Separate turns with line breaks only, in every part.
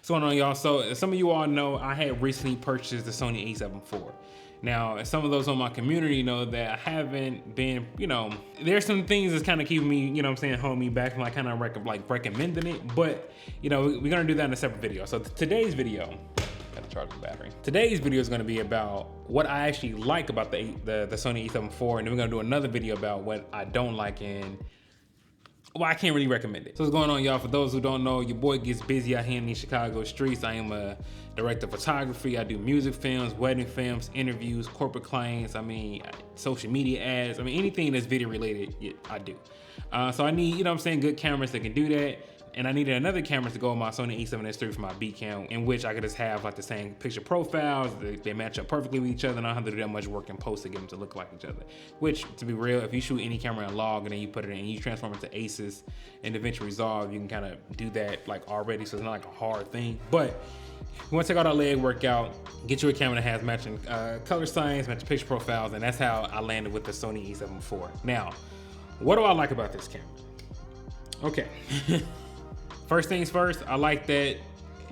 What's going on, y'all? So as some of you all know, I had recently purchased the Sony A7 IV. Now, some of those on my community know that I haven't been, there's some things that's kind of keeping me, holding me back from like kind of recommending it. But, we're gonna do that in a separate video. So today's video, got to charge the battery. Today's video is gonna be about what I actually like about the Sony A7 IV, and then we're gonna do another video about what I don't like and I can't really recommend it. So what's going on, y'all? For those who don't know, your boy gets busy out here in these Chicago streets. I am a director of photography. I do music films, wedding films, interviews, corporate clients. Social media ads. Anything that's video related, I do. So I need, good cameras that can do that. And I needed another camera to go on my Sony A7iv for my B cam, in which I could just have like the same picture profiles. They match up perfectly with each other, and I don't have to do that much work in post to get them to look like each other. Which, to be real, if you shoot any camera in log and then you put it in, you transform it to ACES and DaVinci Resolve, you can kind of do that like already, so it's not like a hard thing. But you want to take all that leg work out, get you a camera that has matching color science, matching picture profiles, and that's how I landed with the Sony A7 IV. Now, what do I like about this camera? Okay. First things first, I like that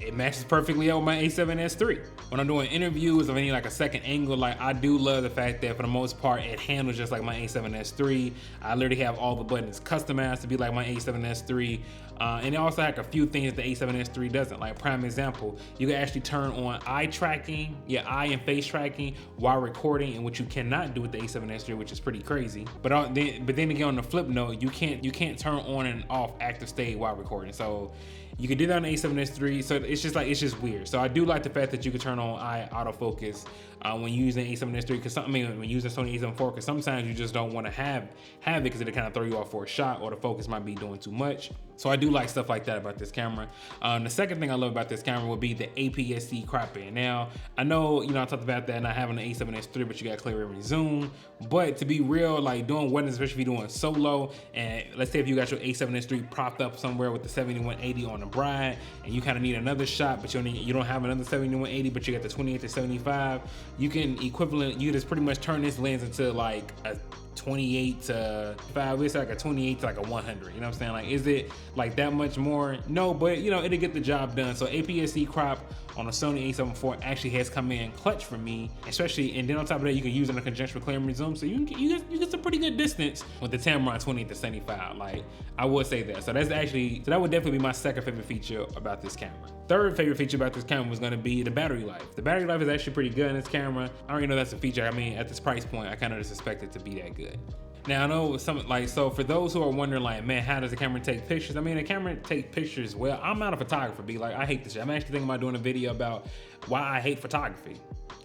it matches perfectly up with my A7S III. When I'm doing interviews, if I need like a second angle, like I do love the fact that for the most part, it handles just like my A7S III. I literally have all the buttons customized to be like my A7S III. And it also has a few things the A7S III doesn't. Like prime example, you can actually turn on eye tracking, eye and face tracking while recording, and what you cannot do with the A7S III, which is pretty crazy. But then again, on the flip note, you can't turn on and off active state while recording. So you can do that on the A7S III. So it's just weird. So I do like the fact that you can turn on eye autofocus when using A7S III, because when using Sony A7 IV, because sometimes you just don't want to have it because it'll kind of throw you off for a shot, or the focus might be doing too much. So I do like stuff like that about this camera. The second thing I love about this camera would be the APS-C Crop. Now, I know, I talked about that not having an A7S III, but you got clear image zoom. But to be real, like doing weddings, especially if you're doing solo, and let's say if you got your A7S III propped up somewhere with the 7180 on the bride, and you kind of need another shot, but you don't have another 7180, but you got the 28-75, you can just pretty much turn this lens into like a 28 to 5. It's like a 28 to like a 100. You know what I'm saying? Like, is it like that much more? No, but it'll get the job done. So APS-C Crop on a Sony A7 IV actually has come in clutch for me, especially. And then on top of that, you can use it in conjunction with clear image zoom, so you get some pretty good distance with the Tamron 28 to 75. Like, I would say that. So that would definitely be my second favorite feature about this camera. Third favorite feature about this camera was going to be the battery life. The battery life is actually pretty good in this camera. I already know that's a feature. At this price point, I kind of just expect it to be that good. Now, I know so for those who are wondering, like, man, how does the camera take pictures? The camera takes pictures well. I'm not a photographer, I hate this shit. I'm actually thinking about doing a video about why I hate photography.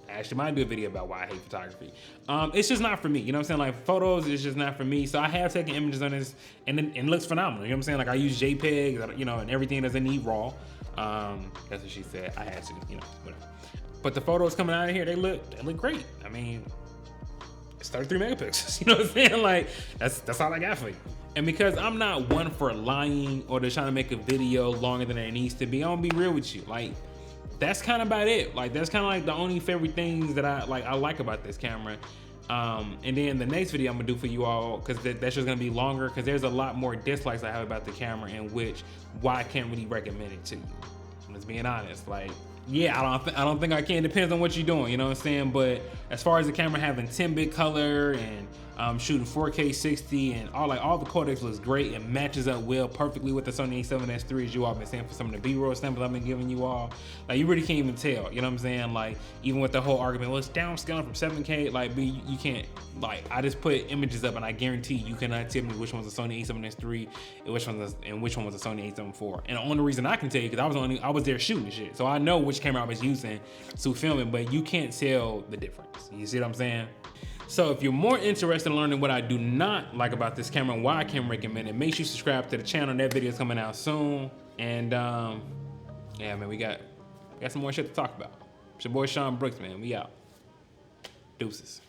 I actually might do a video about why I hate photography. It's just not for me, you know what I'm saying? Like, photos is just not for me. So I have taken images on this, and it looks phenomenal, you know what I'm saying? Like, I use JPEG, and everything doesn't need RAW. That's what she said. I had to, whatever. But the photos coming out of here, they look great. It's 33 megapixels, you know what I'm saying? Like, that's all I got for you. And because I'm not one for lying or just trying to make a video longer than it needs to be, I'm gonna be real with you. Like, that's kind of about it. Like, that's kind of like the only favorite things that I like about this camera. And then the next video I'm gonna do for you all, because that's just gonna be longer, because there's a lot more dislikes I have about the camera, in which why I can't really recommend it to you. I'm just being honest. Like, yeah, I don't think I can. Depends on what you're doing, you know what I'm saying? But as far as the camera having 10-bit color and shooting 4K 60 and all the codecs looks great. It matches up well perfectly with the Sony A7S III, as you all been saying for some of the B-roll samples I've been giving you all. Like, you really can't even tell, you know what I'm saying? Like, even with the whole argument, well, it's downscaling from 7K, like, you can't, like, I just put images up and I guarantee you cannot tell me which one's a Sony A7S III and which one was a Sony A7 IV. And the only reason I can tell you, because I was there shooting shit, so I know which camera I was using to film it, but you can't tell the difference. You see what I'm saying? So if you're more interested in learning what I do not like about this camera and why I can't recommend it, make sure you subscribe to the channel. That video is coming out soon. And yeah, man, we got some more shit to talk about. It's your boy Sean Brooks, man. We out. Deuces.